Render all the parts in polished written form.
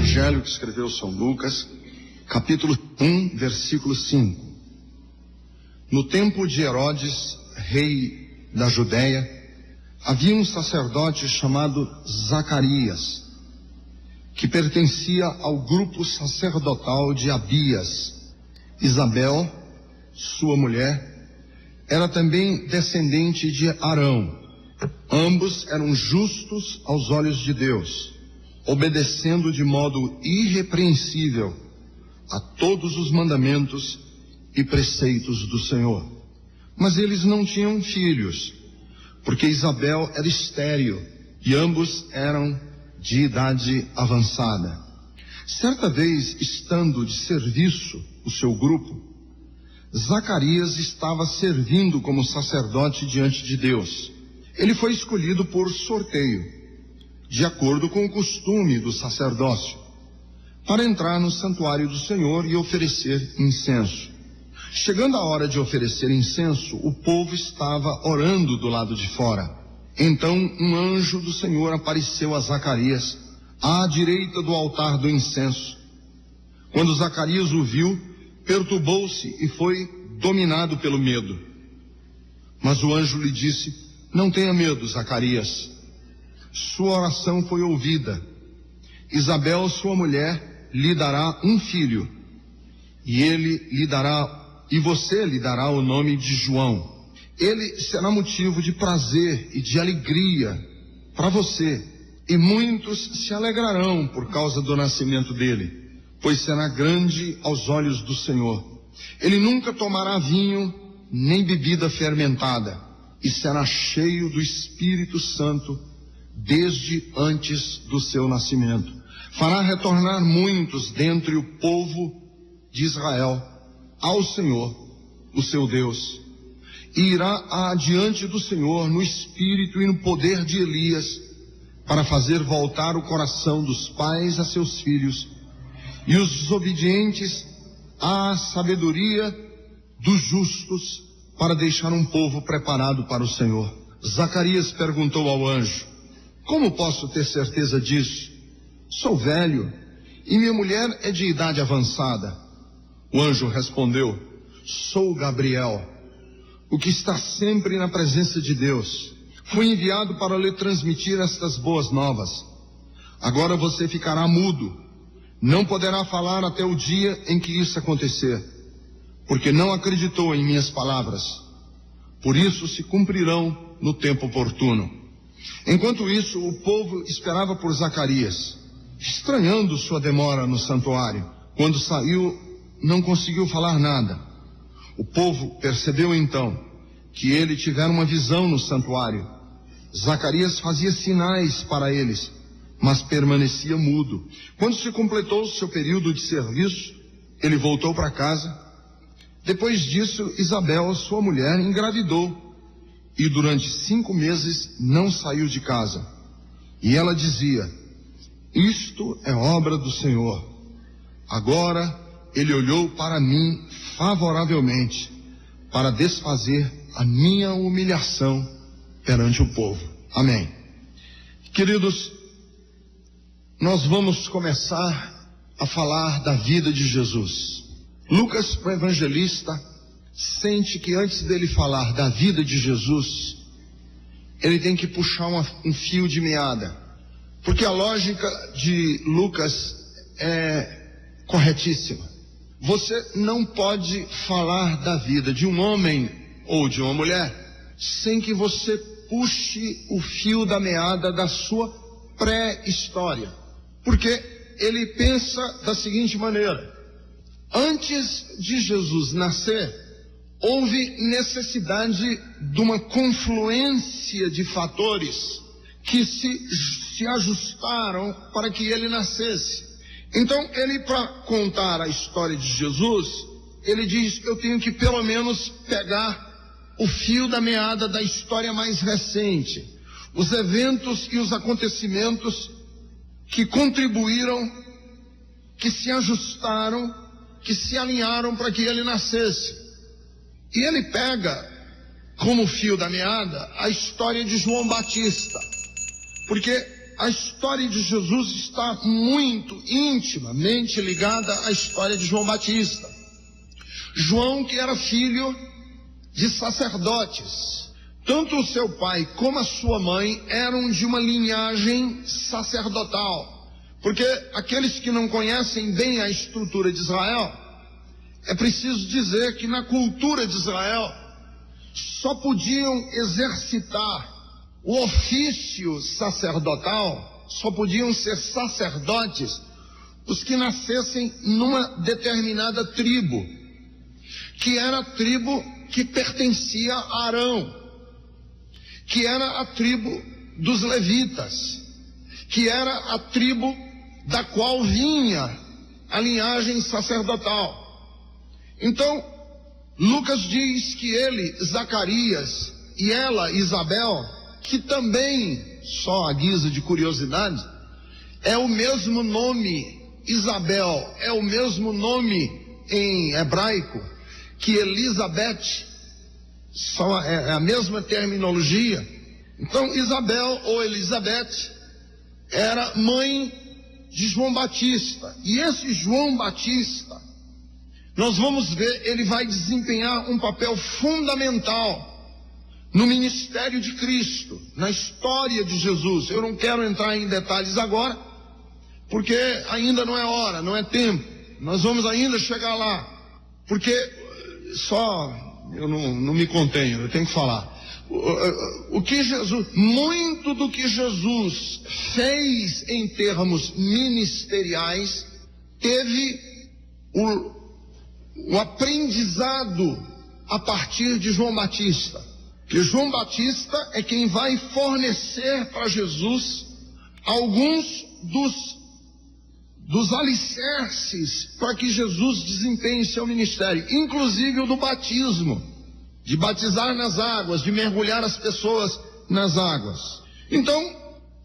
Evangelho que escreveu São Lucas, capítulo 1, versículo 5. No tempo de Herodes, rei da Judéia, havia um sacerdote chamado Zacarias, que pertencia ao grupo sacerdotal de Abias. Isabel, sua mulher, era também descendente de Arão. Ambos eram justos aos olhos de Deus, obedecendo de modo irrepreensível a todos os mandamentos e preceitos do Senhor. Mas eles não tinham filhos, porque Isabel era estéril e ambos eram de idade avançada. Certa vez, estando de serviço o seu grupo, Zacarias estava servindo como sacerdote diante de Deus. Ele foi escolhido por sorteio, de acordo com o costume do sacerdócio, para entrar no santuário do Senhor e oferecer incenso. Chegando a hora de oferecer incenso, o povo estava orando do lado de fora. Então um anjo do Senhor apareceu a Zacarias, à direita do altar do incenso. Quando Zacarias o viu, perturbou-se e foi dominado pelo medo. Mas o anjo lhe disse: não tenha medo, Zacarias. Sua oração foi ouvida. Isabel, sua mulher, lhe dará um filho, e você lhe dará o nome de João. Ele será motivo de prazer e de alegria para você, e muitos se alegrarão por causa do nascimento dele, pois será grande aos olhos do Senhor. Ele nunca tomará vinho nem bebida fermentada, e será cheio do Espírito Santo desde antes do seu nascimento. Fará retornar muitos dentre o povo de Israel ao Senhor, o seu Deus, e irá adiante do Senhor no espírito e no poder de Elias, para fazer voltar o coração dos pais a seus filhos, e os desobedientes à sabedoria dos justos, para deixar um povo preparado para o Senhor. Zacarias perguntou ao anjo: como posso ter certeza disso? Sou velho e minha mulher é de idade avançada. O anjo respondeu: sou Gabriel, o que está sempre na presença de Deus. Fui enviado para lhe transmitir estas boas novas. Agora você ficará mudo, não poderá falar até o dia em que isso acontecer, porque não acreditou em minhas palavras. Por isso se cumprirão no tempo oportuno. Enquanto isso, o povo esperava por Zacarias, estranhando sua demora no santuário. Quando saiu, não conseguiu falar nada. O povo percebeu então que ele tivera uma visão no santuário. Zacarias fazia sinais para eles, mas permanecia mudo. Quando se completou o seu período de serviço, ele voltou para casa. Depois disso, Isabel, sua mulher, engravidou, e durante 5 meses não saiu de casa. E ela dizia: isto é obra do Senhor. Agora ele olhou para mim favoravelmente, para desfazer a minha humilhação perante o povo. Amém. Queridos, nós vamos começar a falar da vida de Jesus. Lucas, o evangelista, sente que antes dele falar da vida de Jesus, ele tem que puxar um fio de meada, porque a lógica de Lucas é corretíssima. Você não pode falar da vida de um homem ou de uma mulher sem que você puxe o fio da meada da sua pré-história, porque ele pensa da seguinte maneira: antes de Jesus nascer, houve necessidade de uma confluência de fatores que se ajustaram para que ele nascesse. Então, ele, para contar a história de Jesus, ele diz: eu tenho que pelo menos pegar o fio da meada da história mais recente, os eventos e os acontecimentos que contribuíram, que se ajustaram, que se alinharam para que ele nascesse. E ele pega como fio da meada a história de João Batista, porque a história de Jesus está muito intimamente ligada à história de João Batista. João, que era filho de sacerdotes. Tanto o seu pai como a sua mãe eram de uma linhagem sacerdotal. Porque aqueles que não conhecem bem a estrutura de Israel, é preciso dizer que na cultura de Israel só podiam exercitar o ofício sacerdotal, só podiam ser sacerdotes os que nascessem numa determinada tribo, que era a tribo que pertencia a Arão, que era a tribo dos levitas, que era a tribo da qual vinha a linhagem sacerdotal. Então, Lucas diz que ele, Zacarias, e ela, Isabel, que também, só a guisa de curiosidade, é o mesmo nome, Isabel, é o mesmo nome em hebraico que Elizabeth, só é a mesma terminologia. Então, Isabel ou Elizabeth era mãe de João Batista. E esse João Batista, nós vamos ver, ele vai desempenhar um papel fundamental no ministério de Cristo, na história de Jesus. Eu não quero entrar em detalhes agora, porque ainda não é hora, não é tempo. Nós vamos ainda chegar lá, porque eu não me contenho, eu tenho que falar. O que Jesus, muito do que Jesus fez em termos ministeriais, teve o aprendizado a partir de João Batista. Que João Batista é quem vai fornecer para Jesus alguns dos alicerces para que Jesus desempenhe seu ministério, inclusive o do batismo, de batizar nas águas, de mergulhar as pessoas nas águas. Então,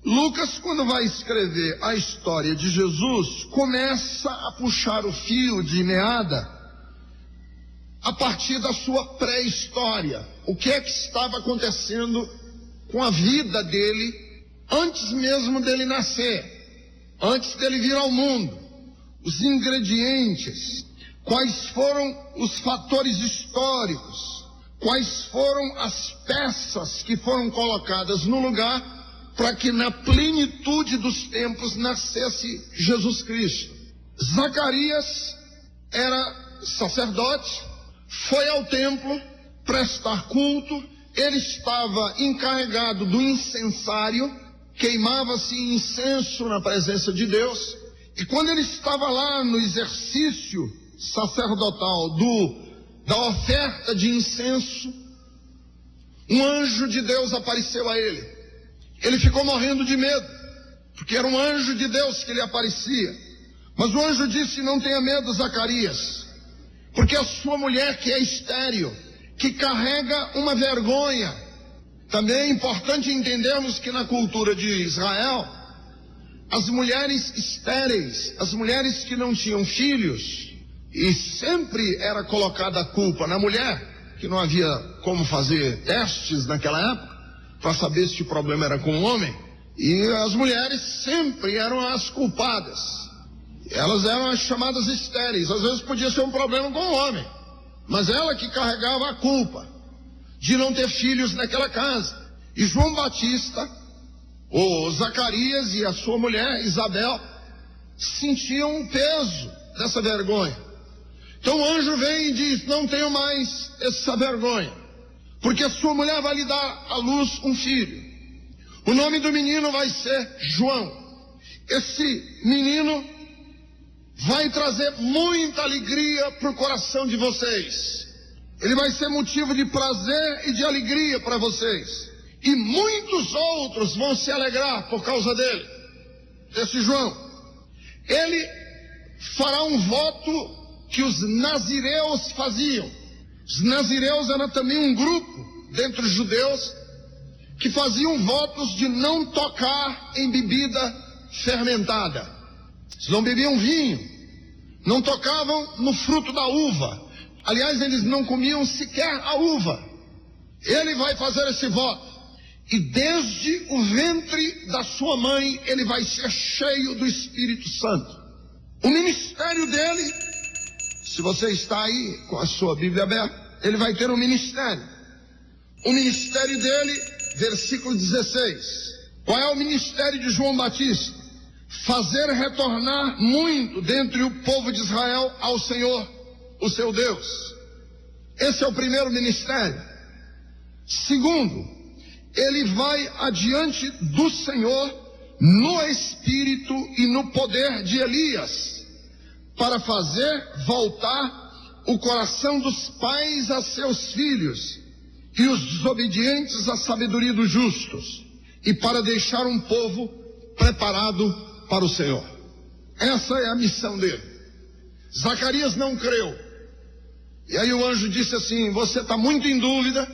Lucas, quando vai escrever a história de Jesus, começa a puxar o fio de meada a partir da sua pré-história. O que é que estava acontecendo com a vida dele antes mesmo dele nascer, antes dele vir ao mundo? Os ingredientes, quais foram os fatores históricos, quais foram as peças que foram colocadas no lugar para que na plenitude dos tempos nascesse Jesus Cristo. Zacarias era sacerdote, foi ao templo prestar culto, ele estava encarregado do incensário, queimava-se incenso na presença de Deus, e quando ele estava lá no exercício sacerdotal da oferta de incenso, um anjo de Deus apareceu a ele. Ele ficou morrendo de medo, porque era um anjo de Deus que lhe aparecia. Mas o anjo disse: não tenha medo, Zacarias, porque a sua mulher, que é estéril, que carrega uma vergonha. Também é importante entendermos que na cultura de Israel, as mulheres estéreis, as mulheres que não tinham filhos, e sempre era colocada a culpa na mulher, que não havia como fazer testes naquela época, para saber se o problema era com o homem, e as mulheres sempre eram as culpadas. Elas eram as chamadas estéreis. Às vezes podia ser um problema com o homem, mas ela que carregava a culpa de não ter filhos naquela casa. E João Batista, ou Zacarias e a sua mulher Isabel, sentiam o peso dessa vergonha. Então o anjo vem e diz: não tenho mais essa vergonha, porque a sua mulher vai lhe dar à luz um filho. O nome do menino vai ser João. Esse menino vai trazer muita alegria para o coração de vocês. Ele vai ser motivo de prazer e de alegria para vocês. E muitos outros vão se alegrar por causa dele, desse João. Ele fará um voto que os nazireus faziam. Os nazireus eram também um grupo dentre os judeus que faziam votos de não tocar em bebida fermentada. Eles não bebiam vinho, não tocavam no fruto da uva. Aliás, eles não comiam sequer a uva. Ele vai fazer esse voto. e desde o ventre da sua mãe ele vai ser cheio do Espírito Santo. O ministério dele, se você está aí com a sua Bíblia aberta, ele vai ter um ministério. O ministério dele, versículo 16. Qual é o ministério de João Batista? Fazer retornar muito dentre o povo de Israel ao Senhor, o seu Deus. Esse é o primeiro ministério. Segundo, ele vai adiante do Senhor no espírito e no poder de Elias, para fazer voltar o coração dos pais a seus filhos e os desobedientes à sabedoria dos justos, e para deixar um povo preparado para o Senhor. Essa é a missão dele. Zacarias não creu. E aí o anjo disse assim: você está muito em dúvida,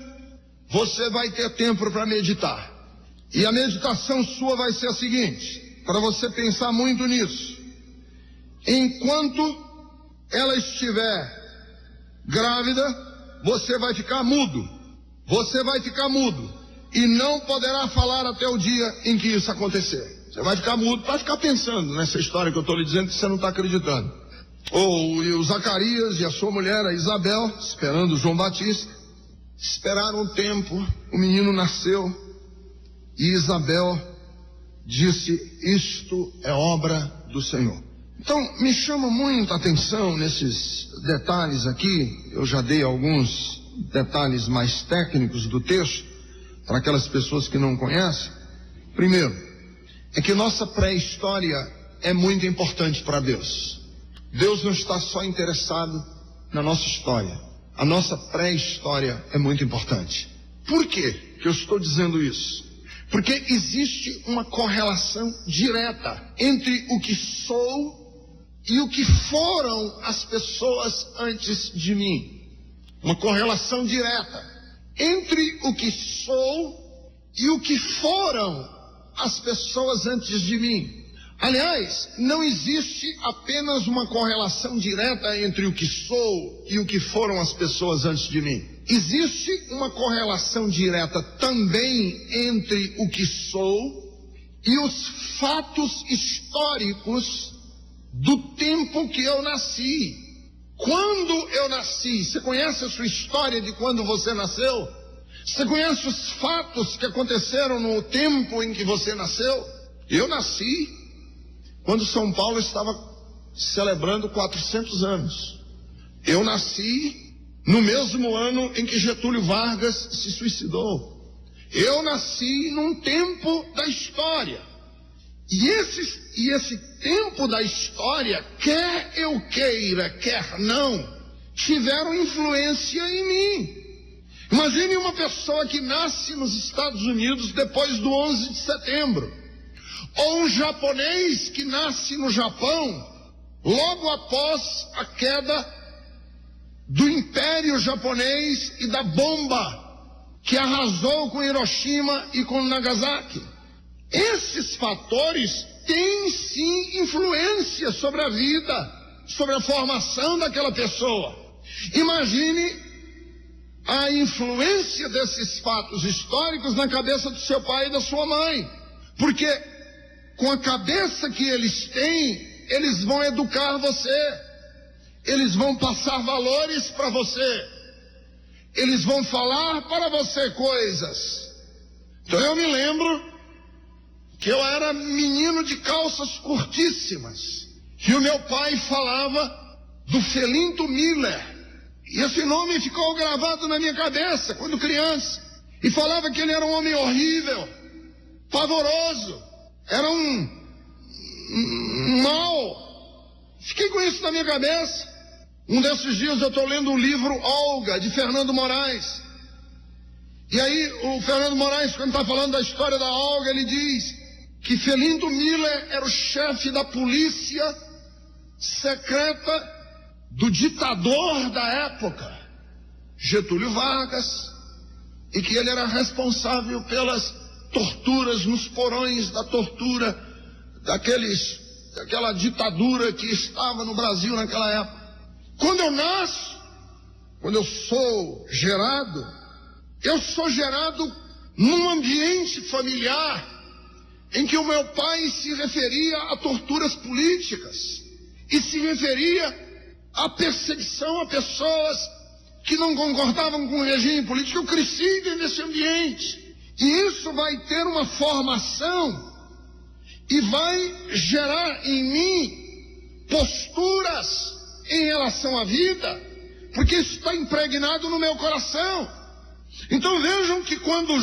você vai ter tempo para meditar. E a meditação sua vai ser a seguinte, para você pensar muito nisso. Enquanto ela estiver grávida, você vai ficar mudo. Você vai ficar mudo. E não poderá falar até o dia em que isso acontecer. Você vai ficar mudo para ficar pensando nessa história que eu estou lhe dizendo que você não está acreditando. Ou o Zacarias e a sua mulher, a Isabel, esperando João Batista, esperaram um tempo, o menino nasceu, e Isabel disse: isto é obra do Senhor. Então, me chama muita atenção nesses detalhes aqui. Eu já dei alguns detalhes mais técnicos do texto, para aquelas pessoas que não conhecem. Primeiro, é que nossa pré-história é muito importante para Deus. Deus não está só interessado na nossa história. A nossa pré-história é muito importante. Por quê que eu estou dizendo isso? Porque existe uma correlação direta entre o que sou e o que foram as pessoas antes de mim. Uma correlação direta entre o que sou e o que foram as pessoas antes de mim. Aliás, não existe apenas uma correlação direta entre o que sou e o que foram as pessoas antes de mim. Existe uma correlação direta também entre o que sou e os fatos históricos do tempo que eu nasci. Quando eu nasci, você conhece a sua história de quando você nasceu? Você conhece os fatos que aconteceram no tempo em que você nasceu? Eu nasci quando São Paulo estava celebrando 400 anos. Eu nasci no mesmo ano em que Getúlio Vargas se suicidou. Eu nasci num tempo da história. E esse tempo da história, quer eu queira, quer não, tiveram influência em mim. Imagine uma pessoa que nasce nos Estados Unidos depois do 11 de setembro. Ou um japonês que nasce no Japão logo após a queda do Império Japonês e da bomba que arrasou com Hiroshima e com Nagasaki. Esses fatores têm sim influência sobre a vida, sobre a formação daquela pessoa. Imagine a influência desses fatos históricos na cabeça do seu pai e da sua mãe. Porque com a cabeça que eles têm, eles vão educar você. Eles vão passar valores para você. Eles vão falar para você coisas. Então eu me lembro que eu era menino de calças curtíssimas, que o meu pai falava do Felinto Miller, e esse nome ficou gravado na minha cabeça quando criança, e falava que ele era um homem horrível, pavoroso, era um mal. Fiquei com isso na minha cabeça. Um desses dias eu estou lendo o livro Olga, de Fernando Moraes, e aí o Fernando Moraes, quando está falando da história da Olga, ele diz que Felinto Miller era o chefe da polícia secreta do ditador da época, Getúlio Vargas, e que ele era responsável pelas torturas nos porões da tortura daquela ditadura que estava no Brasil naquela época. Quando eu nasço, quando eu sou gerado num ambiente familiar em que o meu pai se referia a torturas políticas e se referia à perseguição a pessoas que não concordavam com o regime político. Eu cresci dentro desse ambiente. E isso vai ter uma formação e vai gerar em mim posturas em relação à vida, porque isso está impregnado no meu coração. Então vejam que quando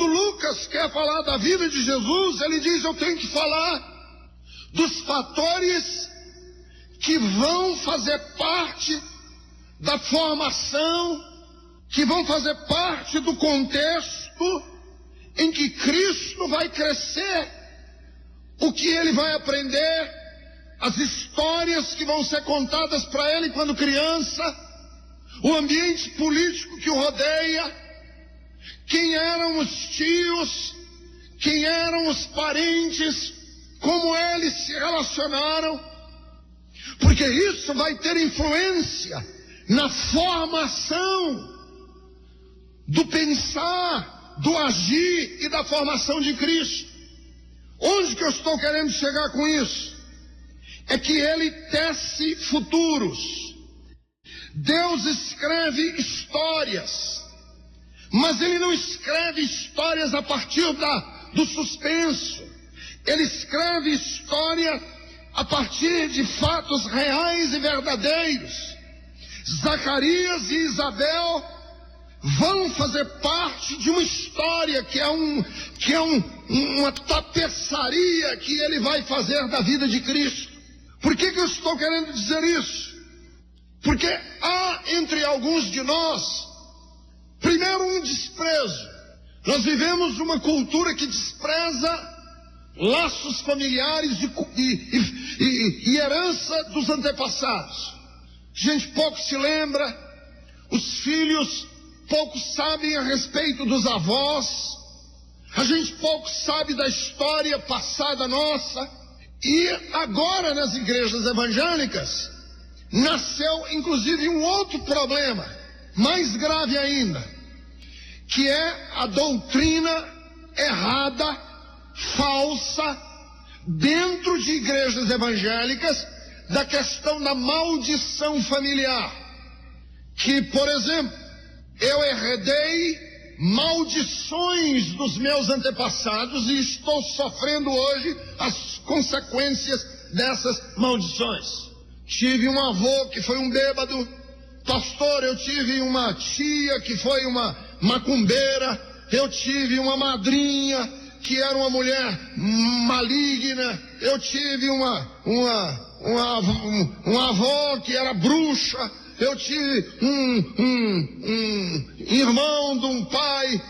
Lucas quer falar da vida de Jesus, ele diz: eu tenho que falar dos fatores que vão fazer parte da formação, que vão fazer parte do contexto em que Cristo vai crescer, o que ele vai aprender, as histórias que vão ser contadas para ele quando criança, o ambiente político que o rodeia, quem eram os tios, quem eram os parentes, como eles se relacionaram, porque isso vai ter influência na formação do pensar, do agir e da formação de Cristo. Onde que eu estou querendo chegar com isso? É que ele tece futuros. Deus escreve histórias, mas ele não escreve histórias a partir do suspenso. Ele escreve história a partir de fatos reais e verdadeiros. Zacarias e Isabel vão fazer parte de uma história que é uma tapeçaria que ele vai fazer da vida de Cristo. Por que eu estou querendo dizer isso? Porque há entre alguns de nós, primeiro, um desprezo. Nós vivemos uma cultura que despreza laços familiares e herança dos antepassados. A gente pouco se lembra, os filhos pouco sabem a respeito dos avós, a gente pouco sabe da história passada nossa. E agora nas igrejas evangélicas nasceu inclusive um outro problema, mais grave ainda, que é a doutrina errada, falsa, dentro de igrejas evangélicas, da questão da maldição familiar. Que, por exemplo, eu herdei maldições dos meus antepassados e estou sofrendo hoje as consequências dessas maldições. Tive um avô que foi um bêbado, pastor, eu tive uma tia que foi uma macumbeira, eu tive uma madrinha que era uma mulher maligna, eu tive um avô que era bruxa, eu tive um irmão de um pai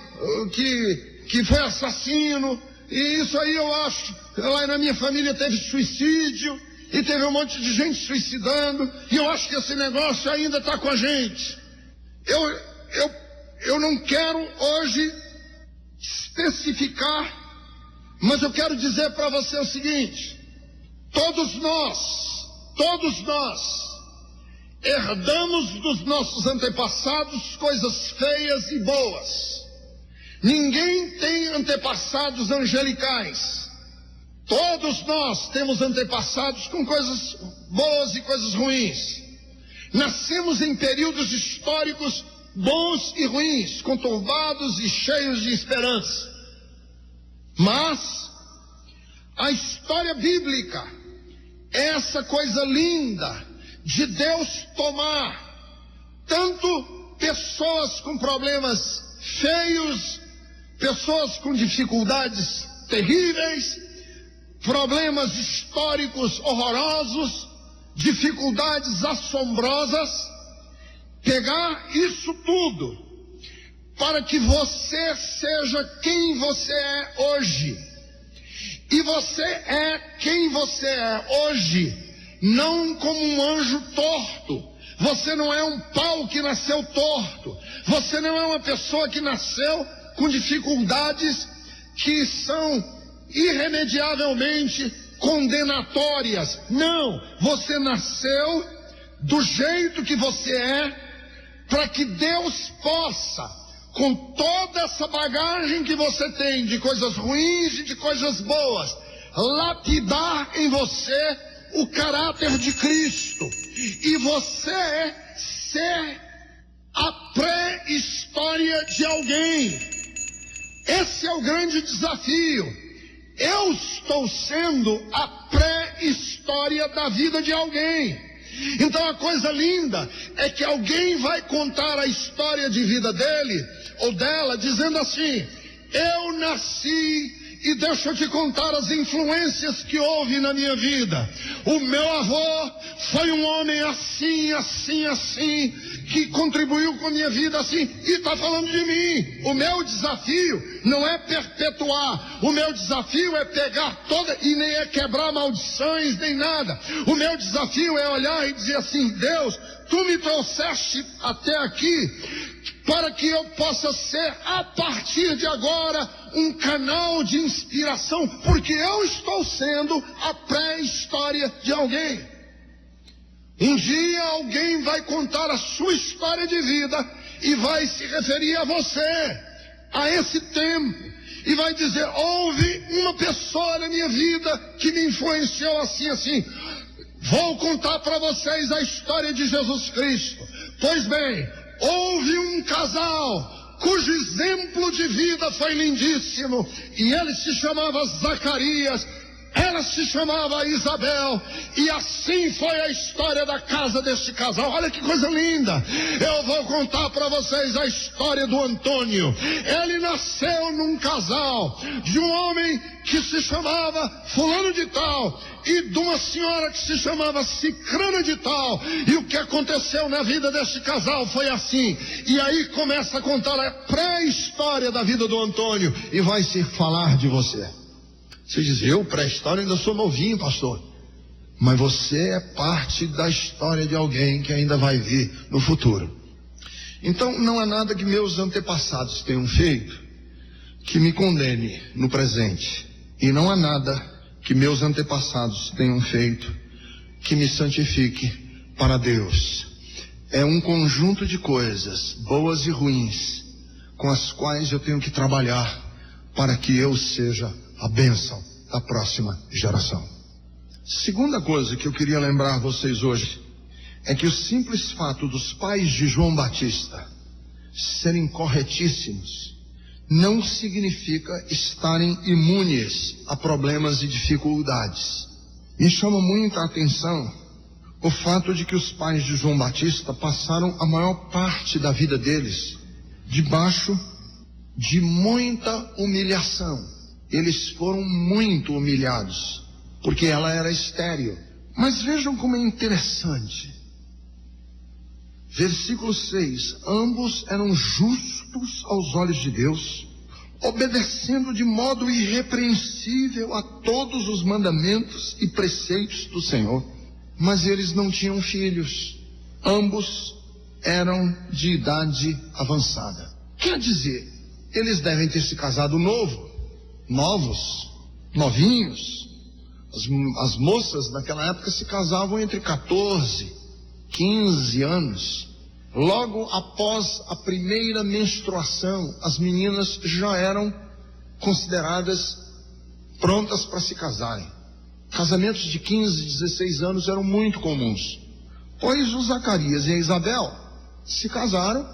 que foi assassino, e isso aí eu acho, lá na minha família teve suicídio, e teve um monte de gente suicidando, e eu acho que esse negócio ainda está com a gente. Eu não quero hoje especificar, mas eu quero dizer para você o seguinte: todos nós herdamos dos nossos antepassados coisas feias e boas. Ninguém tem antepassados angelicais. Todos nós temos antepassados com coisas boas e coisas ruins. Nascemos em períodos históricos bons e ruins, conturbados e cheios de esperança. Mas a história bíblica é essa coisa linda de Deus tomar tanto pessoas com problemas feios, pessoas com dificuldades terríveis, problemas históricos horrorosos, dificuldades assombrosas, pegar isso tudo para que você seja quem você é hoje. E você é quem você é hoje, não como um anjo torto. Você não é um pau que nasceu torto. Você não é uma pessoa que nasceu com dificuldades que são irremediavelmente condenatórias. Não, você nasceu do jeito que você é, para que Deus possa, com toda essa bagagem que você tem de coisas ruins e de coisas boas, lapidar em você o caráter de Cristo e você ser a pré-história de alguém. Esse é o grande desafio. Eu estou sendo a pré-história da vida de alguém. Então a coisa linda é que alguém vai contar a história de vida dele ou dela dizendo assim: eu nasci e deixa eu te contar as influências que houve na minha vida. O meu avô foi um homem assim, assim, assim, que contribuiu com a minha vida assim, e está falando de mim. O meu desafio não é perpetuar, o meu desafio é pegar toda, e nem é quebrar maldições, nem nada. O meu desafio é olhar e dizer assim: Deus, tu me trouxeste até aqui para que eu possa ser, a partir de agora, um canal de inspiração, porque eu estou sendo a pré-história de alguém. Um dia alguém vai contar a sua história de vida e vai se referir a você, a esse tempo, e vai dizer: houve uma pessoa na minha vida que me influenciou assim, assim. Vou contar para vocês a história de Jesus Cristo. Pois bem, houve um casal cujo exemplo de vida foi lindíssimo, e ele se chamava Zacarias, ela se chamava Isabel, e assim foi a história da casa deste casal. Olha que coisa linda. Eu vou contar para vocês a história do Antônio. Ele nasceu num casal de um homem que se chamava fulano de tal e de uma senhora que se chamava Cicrana de tal, e o que aconteceu na vida deste casal foi assim. E aí começa a contar a pré-história da vida do Antônio, e vai se falar de você. Você diz: eu, pré-história, ainda sou novinho, pastor. Mas você é parte da história de alguém que ainda vai vir no futuro. Então não há nada que meus antepassados tenham feito que me condene no presente. E não há nada que meus antepassados tenham feito que me santifique para Deus. É um conjunto de coisas, boas e ruins, com as quais eu tenho que trabalhar para que eu seja a bênção da próxima geração. Segunda coisa que eu queria lembrar vocês hoje é que o simples fato dos pais de João Batista serem corretíssimos não significa estarem imunes a problemas e dificuldades. Me chama muita atenção o fato de que os pais de João Batista passaram a maior parte da vida deles debaixo de muita humilhação. Eles foram muito humilhados, porque ela era estéril. Mas vejam como é interessante. Versículo 6. Ambos eram justos aos olhos de Deus, obedecendo de modo irrepreensível a todos os mandamentos e preceitos do Senhor. Mas eles não tinham filhos. Ambos eram de idade avançada. Quer dizer, eles devem ter se casado novos, novinhos. As moças naquela época se casavam entre 14, 15 anos. Logo após a primeira menstruação, as meninas já eram consideradas prontas para se casarem. Casamentos de 15, 16 anos eram muito comuns. Pois o Zacarias e a Isabel se casaram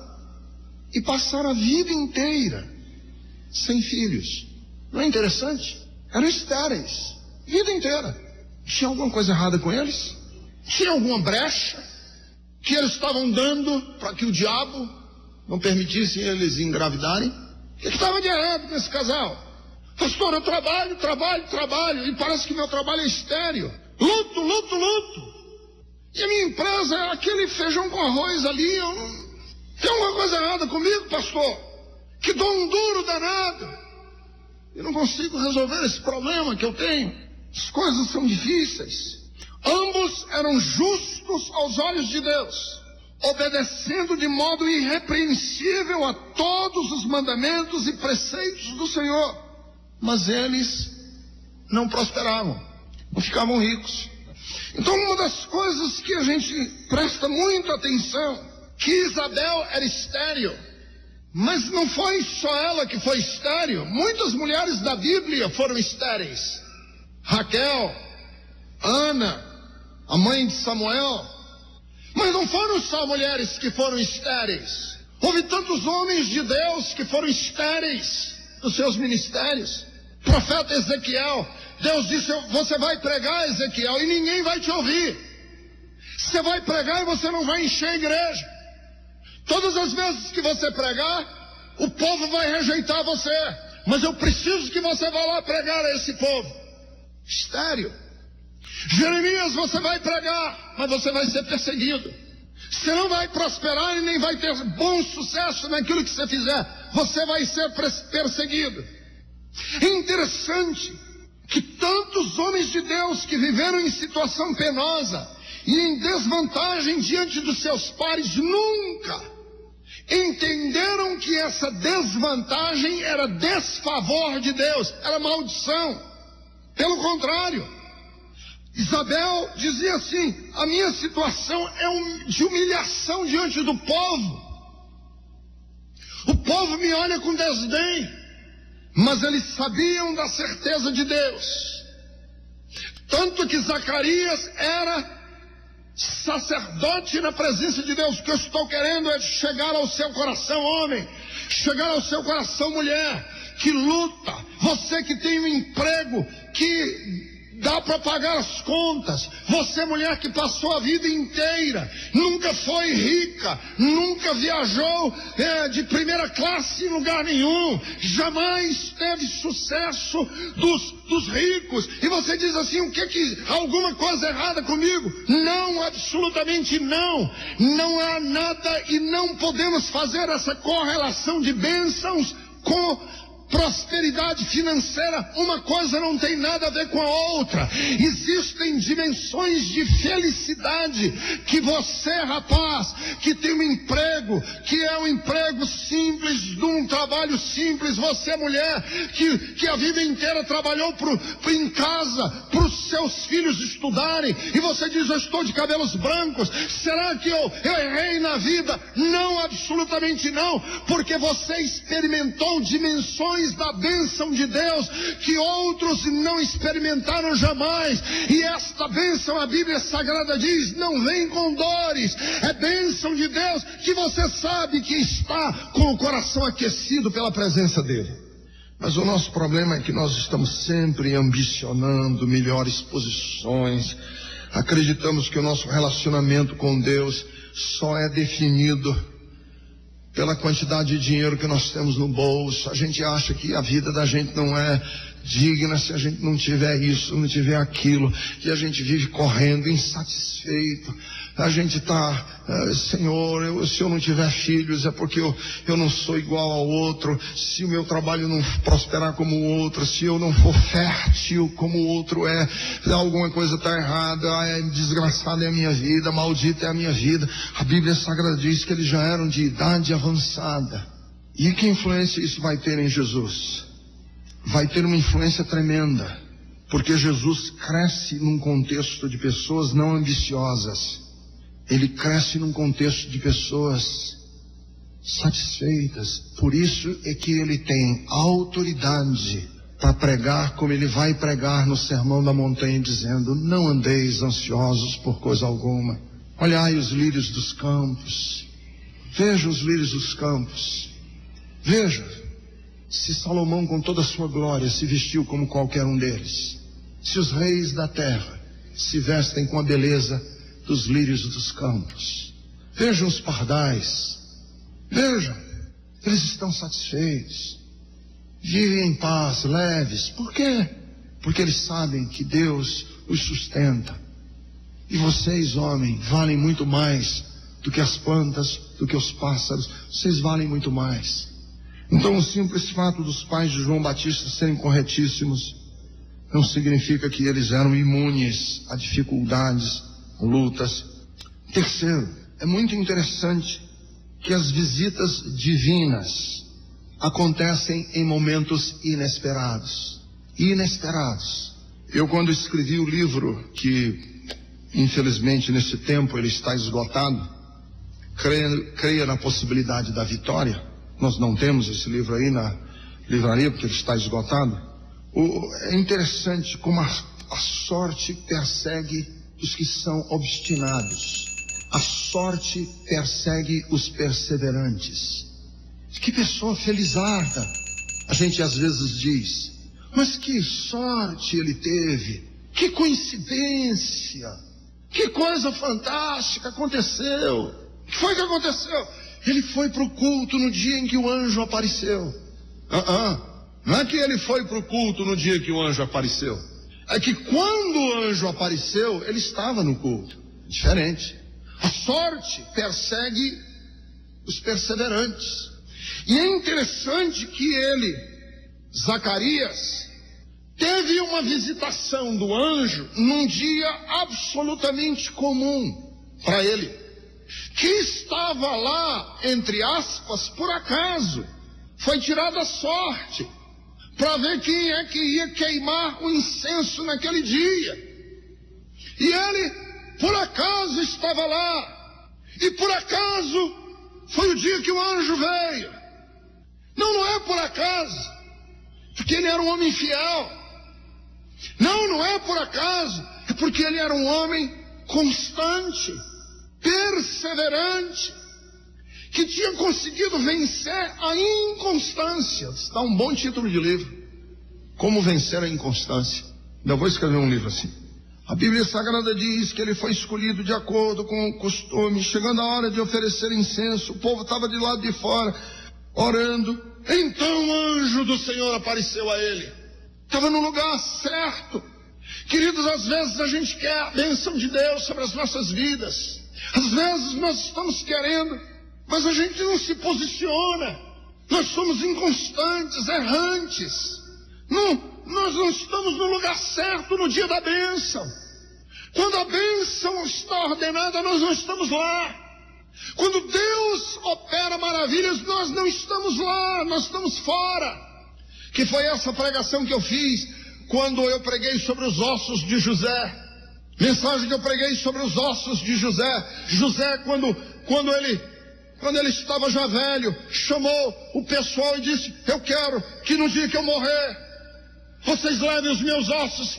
e passaram a vida inteira sem filhos. Não é interessante? Eram estéreis, vida inteira. Tinha alguma coisa errada com eles? Tinha alguma brecha que eles estavam dando para que o diabo não permitisse eles engravidarem? O que estava de errado com esse casal? Pastor, eu trabalho, e parece que meu trabalho é estéril. Luto. E a minha empresa é aquele feijão com arroz ali. Tem alguma coisa errada comigo, pastor? Que dou um duro danado. Eu não consigo resolver esse problema que eu tenho. As coisas são difíceis. Ambos eram justos aos olhos de Deus, obedecendo de modo irrepreensível a todos os mandamentos e preceitos do Senhor. Mas eles não prosperavam, não ficavam ricos. Então uma das coisas que a gente presta muita atenção, que Isabel era estéril, Mas não foi só ela que foi estéril. Muitas mulheres da Bíblia foram estéreis. Raquel, Ana, a mãe de Samuel. Mas não foram só mulheres que foram estéreis. Houve tantos homens de Deus que foram estéreis nos seus ministérios. Profeta Ezequiel, Deus disse: você vai pregar, Ezequiel, e ninguém vai te ouvir. Você vai pregar e você não vai encher a igreja. Todas as vezes que você pregar, o povo vai rejeitar você. Mas eu preciso que você vá lá pregar a esse povo. Estéril. Jeremias, você vai pregar, mas você vai ser perseguido. Você não vai prosperar e nem vai ter bom sucesso naquilo que você fizer. Você vai ser perseguido. É interessante que tantos homens de Deus que viveram em situação penosa e em desvantagem diante dos seus pares nunca entenderam que essa desvantagem era desfavor de Deus, era maldição. Pelo contrário, Isabel dizia assim: a minha situação é de humilhação diante do povo. O povo me olha com desdém, mas eles sabiam da certeza de Deus. Tanto que Zacarias era sacerdote na presença de Deus. O que eu estou querendo é chegar ao seu coração, homem, chegar ao seu coração, mulher, que luta, você que tem um emprego que dá para pagar as contas, você, mulher que passou a vida inteira, nunca foi rica, nunca viajou de primeira classe em lugar nenhum, jamais teve sucesso dos ricos, e você diz assim: o que alguma coisa errada comigo? Não, absolutamente não. Não há nada, e não podemos fazer essa correlação de bênçãos com prosperidade financeira. Uma coisa não tem nada a ver com a outra. Existem dimensões de felicidade que você, rapaz, que tem um emprego, que é um emprego simples, de um trabalho simples, você, mulher, que a vida inteira trabalhou em casa, para os seus filhos estudarem, e você diz: eu estou de cabelos brancos, será que eu errei na vida? Não, absolutamente não, porque você experimentou dimensões da bênção de Deus que outros não experimentaram jamais. E esta bênção, a Bíblia Sagrada diz, não vem com dores. É bênção de Deus que você sabe que está com o coração aquecido pela presença dele. Mas o nosso problema é que nós estamos sempre ambicionando melhores posições. Acreditamos que o nosso relacionamento com Deus só é definido pela quantidade de dinheiro que nós temos no bolso. A gente acha que a vida da gente não é digna se a gente não tiver isso, não tiver aquilo, que a gente vive correndo, insatisfeito. A gente está, Senhor, se eu não tiver filhos é porque eu não sou igual ao outro, se o meu trabalho não prosperar como o outro, se eu não for fértil como o outro é, alguma coisa está errada, desgraçada é a minha vida, maldita é a minha vida. A Bíblia Sagrada diz que eles já eram de idade avançada. E que influência isso vai ter em Jesus? Vai ter uma influência tremenda, porque Jesus cresce num contexto de pessoas não ambiciosas. Ele cresce num contexto de pessoas satisfeitas. Por isso é que ele tem autoridade para pregar como ele vai pregar no Sermão da Montanha, dizendo: não andeis ansiosos por coisa alguma. Olhai os lírios dos campos. Veja os lírios dos campos. Veja se Salomão, com toda a sua glória, se vestiu como qualquer um deles. Se os reis da terra se vestem com a beleza dos lírios dos campos. Vejam os pardais. Vejam, eles estão satisfeitos, vivem em paz, leves. Por quê? Porque eles sabem que Deus os sustenta. E vocês, homem, valem muito mais do que as plantas, do que os pássaros. Vocês valem muito mais. Então, o simples fato dos pais de João Batista serem corretíssimos não significa que eles eram imunes a dificuldades, lutas. Terceiro, é muito interessante que as visitas divinas acontecem em momentos inesperados. Inesperados. Eu, quando escrevi o livro, que infelizmente nesse tempo ele está esgotado, creia na possibilidade da vitória, Nós não temos esse livro aí na livraria porque ele está esgotado. É interessante como a sorte persegue os que são obstinados. A sorte persegue os perseverantes. Que pessoa felizarda. A gente às vezes diz, mas que sorte ele teve, que coincidência, que coisa fantástica aconteceu. O que foi que aconteceu? Ele foi para o culto no dia em que o anjo apareceu. Não é que ele foi para o culto no dia que o anjo apareceu. É que quando o anjo apareceu, ele estava no culto. Diferente. A sorte persegue os perseverantes. E é interessante que ele, Zacarias, teve uma visitação do anjo num dia absolutamente comum para ele, que estava lá, entre aspas, por acaso. Foi tirada a sorte para ver quem é que ia queimar o incenso naquele dia. E ele, por acaso, estava lá. E por acaso foi o dia que o anjo veio. Não é por acaso, porque ele era um homem fiel. Não é por acaso, é porque ele era um homem constante, perseverante, que tinha conseguido vencer a inconstância. Está um bom título de livro, Como Vencer a Inconstância. Ainda vou escrever um livro assim. A Bíblia Sagrada diz que ele foi escolhido de acordo com o costume. Chegando a hora de oferecer incenso, o povo estava de lado de fora, orando. Então o anjo do Senhor apareceu a ele. Estava no lugar certo. Queridos, às vezes a gente quer a bênção de Deus sobre as nossas vidas. Às vezes nós estamos querendo, mas a gente não se posiciona. Nós somos inconstantes, errantes. Nós não estamos no lugar certo no dia da bênção. Quando a bênção está ordenada, nós não estamos lá. Quando Deus opera maravilhas, nós não estamos lá, nós estamos fora. Que foi essa pregação que eu fiz quando eu preguei sobre os ossos de José. Mensagem que eu preguei sobre os ossos de José. José, quando ele estava já velho, chamou o pessoal e disse: eu quero que no dia que eu morrer, vocês levem os meus ossos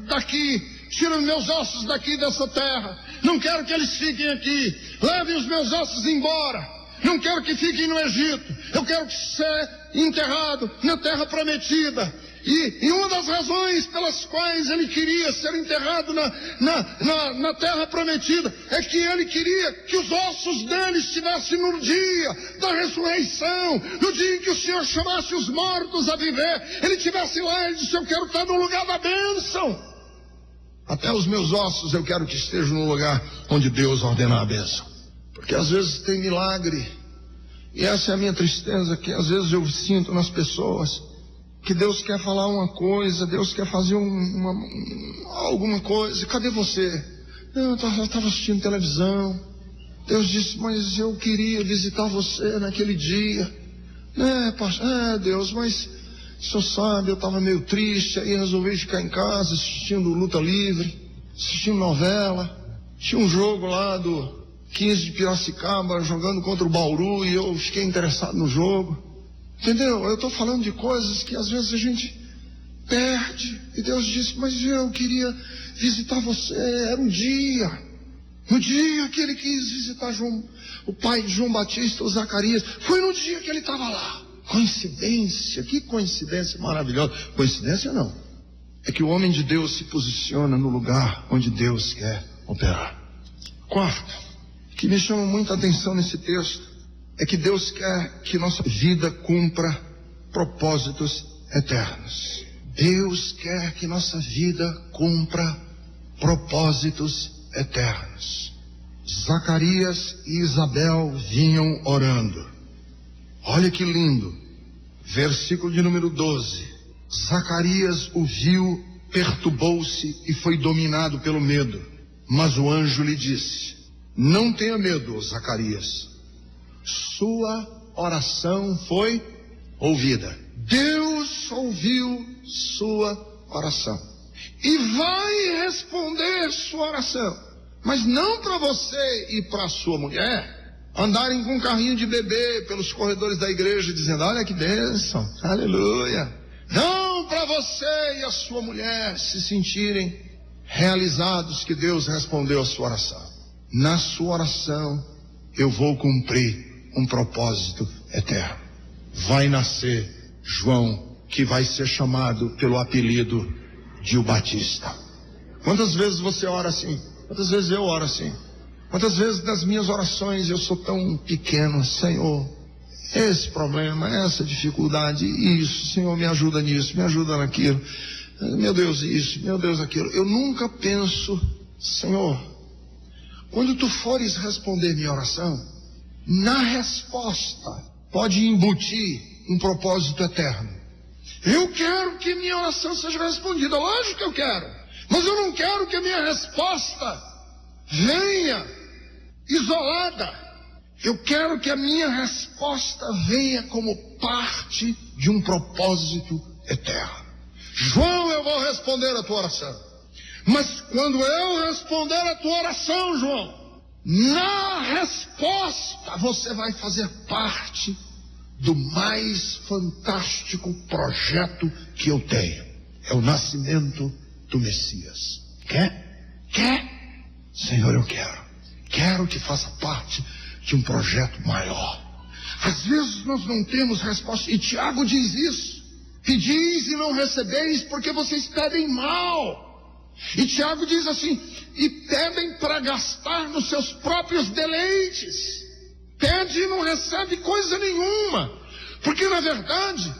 daqui, tirem os meus ossos daqui dessa terra. Não quero que eles fiquem aqui. Levem os meus ossos embora. Não quero que fiquem no Egito. Eu quero ser enterrado na terra prometida. E uma das razões pelas quais ele queria ser enterrado na terra prometida é que ele queria que os ossos dele estivessem no dia da ressurreição, no dia em que o Senhor chamasse os mortos a viver. Ele estivesse lá, ele disse: eu quero estar no lugar da bênção. Até os meus ossos eu quero que estejam no lugar onde Deus ordenar a bênção. Porque às vezes tem milagre, e essa é a minha tristeza, que às vezes eu sinto nas pessoas que Deus quer falar uma coisa, Deus quer fazer alguma coisa. Cadê você? Não, eu estava assistindo televisão. Deus disse: mas eu queria visitar você naquele dia. Pastor, Deus, mas o senhor sabe, eu estava meio triste, aí resolvi ficar em casa assistindo Luta Livre, assistindo novela. Tinha um jogo lá do 15 de Piracicaba jogando contra o Bauru e eu fiquei interessado no jogo. Entendeu? Eu estou falando de coisas que às vezes a gente perde. E Deus disse: mas eu queria visitar você. Era um dia. No dia que ele quis visitar o pai de João Batista, o Zacarias. Foi no dia que ele estava lá. Coincidência? Que coincidência maravilhosa. Coincidência não. É que o homem de Deus se posiciona no lugar onde Deus quer operar. Quarto, que me chama muita atenção nesse texto, é que Deus quer que nossa vida cumpra propósitos eternos. Deus quer que nossa vida cumpra propósitos eternos. Zacarias e Isabel vinham orando. Olha que lindo. Versículo de número 12. Zacarias o viu, perturbou-se e foi dominado pelo medo. Mas o anjo lhe disse: não tenha medo, Zacarias. Sua oração foi ouvida. Deus ouviu sua oração e vai responder sua oração, mas não para você e para sua mulher, andarem com um carrinho de bebê pelos corredores da igreja, dizendo: olha que bênção, aleluia. Não para você e a sua mulher se sentirem realizados que Deus respondeu a sua oração. Na sua oração eu vou cumprir um propósito eterno. Vai nascer João, que vai ser chamado pelo apelido de o Batista. Quantas vezes você ora assim? Quantas vezes eu oro assim? Quantas vezes nas minhas orações eu sou tão pequeno: Senhor, esse problema, essa dificuldade, isso, Senhor, me ajuda nisso, me ajuda naquilo, meu Deus isso, meu Deus aquilo. Eu nunca penso: Senhor, quando tu fores responder minha oração, na resposta pode embutir um propósito eterno. Eu quero que minha oração seja respondida, lógico que eu quero, mas eu não quero que a minha resposta venha isolada. Eu quero que a minha resposta venha como parte de um propósito eterno. João, eu vou responder a tua oração, mas quando eu responder a tua oração, João, na resposta você vai fazer parte do mais fantástico projeto que eu tenho. É o nascimento do Messias. Quer? Senhor, eu quero. Quero que faça parte de um projeto maior. Às vezes nós não temos resposta, e Tiago diz isso: pedis e não recebeis porque vocês pedem mal. E Tiago diz assim: e pedem para gastar nos seus próprios deleites. Pede e não recebe coisa nenhuma, porque na verdade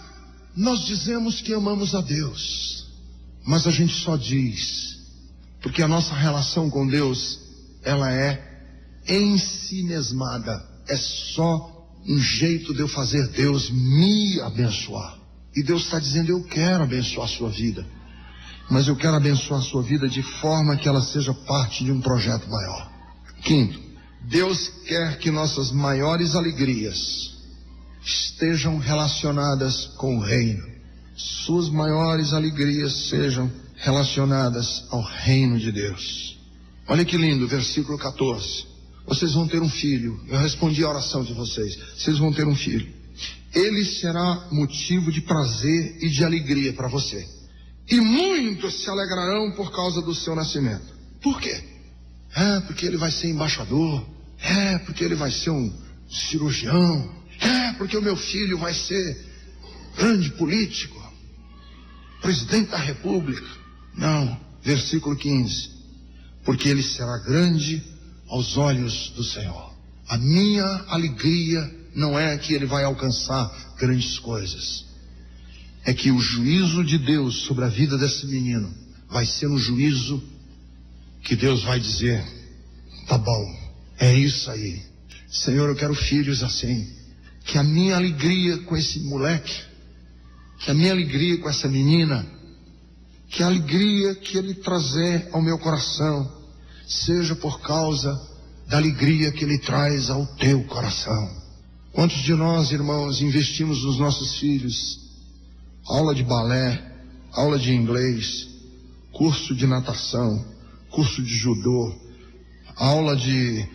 nós dizemos que amamos a Deus, mas a gente só diz porque a nossa relação com Deus, ela é em si mesmada, é só um jeito de eu fazer Deus me abençoar. E Deus está dizendo: eu quero abençoar a sua vida, mas eu quero abençoar a sua vida de forma que ela seja parte de um projeto maior. Quinto, Deus quer que nossas maiores alegrias estejam relacionadas com o reino. Suas maiores alegrias sejam relacionadas ao reino de Deus. Olha que lindo, versículo 14. Vocês vão ter um filho. Eu respondi a oração de vocês. Vocês vão ter um filho. Ele será motivo de prazer e de alegria para você. E muitos se alegrarão por causa do seu nascimento. Por quê? Porque ele vai ser embaixador. Porque ele vai ser um cirurgião. Porque o meu filho vai ser grande político, presidente da república. Não, versículo 15. Porque ele será grande aos olhos do Senhor. A minha alegria não é que ele vai alcançar grandes coisas, é que o juízo de Deus sobre a vida desse menino vai ser um juízo que Deus vai dizer: tá bom, é isso aí, Senhor, eu quero filhos assim. Que a minha alegria com esse moleque, que a minha alegria com essa menina, que a alegria que ele trazer ao meu coração seja por causa da alegria que ele traz ao teu coração. Quantos de nós, irmãos, investimos nos nossos filhos aula de balé, aula de inglês, curso de natação, curso de judô, aula de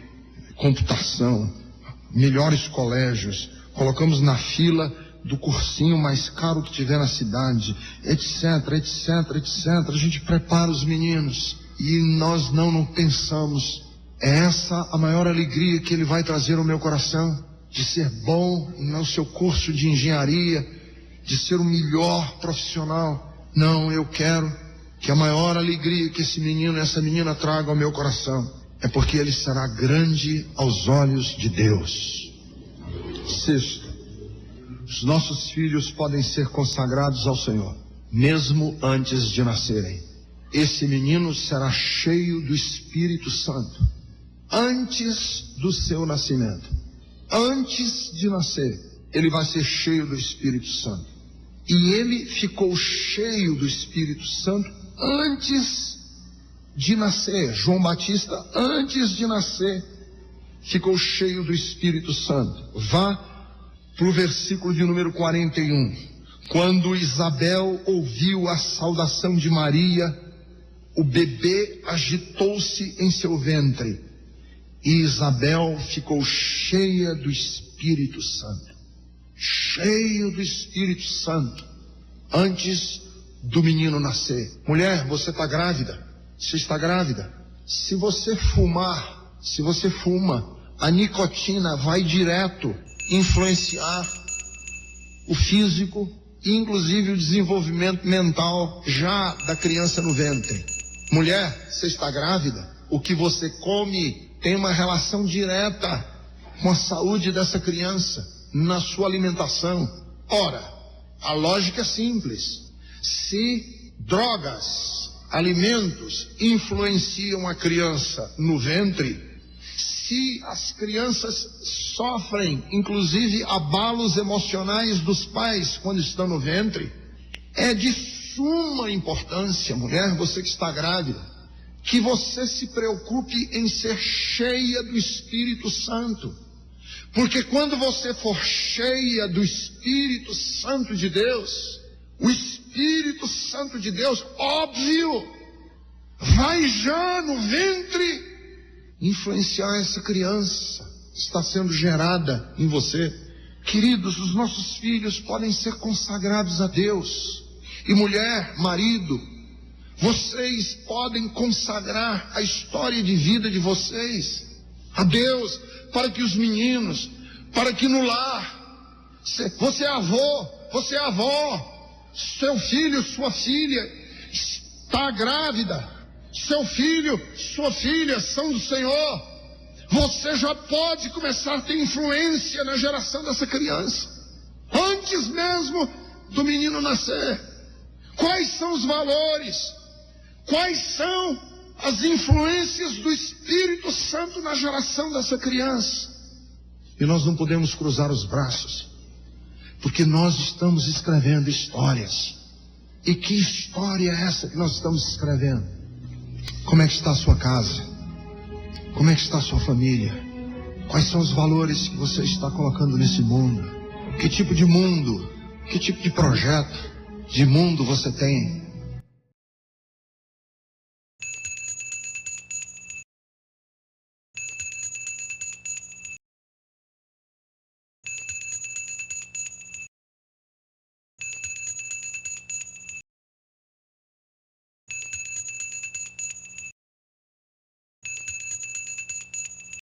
computação, melhores colégios, colocamos na fila do cursinho mais caro que tiver na cidade, etc, etc, etc. A gente prepara os meninos e nós não pensamos: é essa a maior alegria que ele vai trazer ao meu coração? De ser bom no seu curso de engenharia, de ser o melhor profissional? Não, eu quero que a maior alegria que esse menino e essa menina tragam ao meu coração é porque ele será grande aos olhos de Deus. Sexto, os nossos filhos podem ser consagrados ao Senhor, mesmo antes de nascerem. Esse menino será cheio do Espírito Santo, antes do seu nascimento. Antes de nascer, ele vai ser cheio do Espírito Santo. E ele ficou cheio do Espírito Santo antes de nascer. João Batista, antes de nascer, ficou cheio do Espírito Santo. Vá para o versículo de número 41. Quando Isabel ouviu a saudação de Maria, o bebê agitou-se em seu ventre. E Isabel ficou cheia do Espírito Santo. Cheia do Espírito Santo. Antes do menino nascer. Mulher, você está grávida. Você está grávida. Se você fumar, se você fuma, a nicotina vai direto influenciar o físico, inclusive o desenvolvimento mental já da criança no ventre. Mulher, você está grávida, o que você come tem uma relação direta com a saúde dessa criança, na sua alimentação. Ora, a lógica é simples. Se drogas, alimentos influenciam a criança no ventre, se as crianças sofrem, inclusive, abalos emocionais dos pais quando estão no ventre, é de suma importância, mulher, você que está grávida, que você se preocupe em ser cheia do Espírito Santo. Porque quando você for cheia do Espírito Santo de Deus, o Espírito Santo de Deus, óbvio, vai já no ventre influenciar essa criança que está sendo gerada em você. Queridos, os nossos filhos podem ser consagrados a Deus. E mulher, marido, vocês podem consagrar a história de vida de vocês a Deus, para que os meninos, para que no lar, você é avô, você é avó, seu filho, sua filha está grávida, seu filho, sua filha são do Senhor, você já pode começar a ter influência na geração dessa criança, antes mesmo do menino nascer. Quais são os valores? Quais são as influências do Espírito Santo na geração dessa criança? E nós não podemos cruzar os braços, porque nós estamos escrevendo histórias. E que história é essa que nós estamos escrevendo? Como é que está a sua casa? Como é que está a sua família? Quais são os valores que você está colocando nesse mundo? Que tipo de mundo, que tipo de projeto de mundo você tem?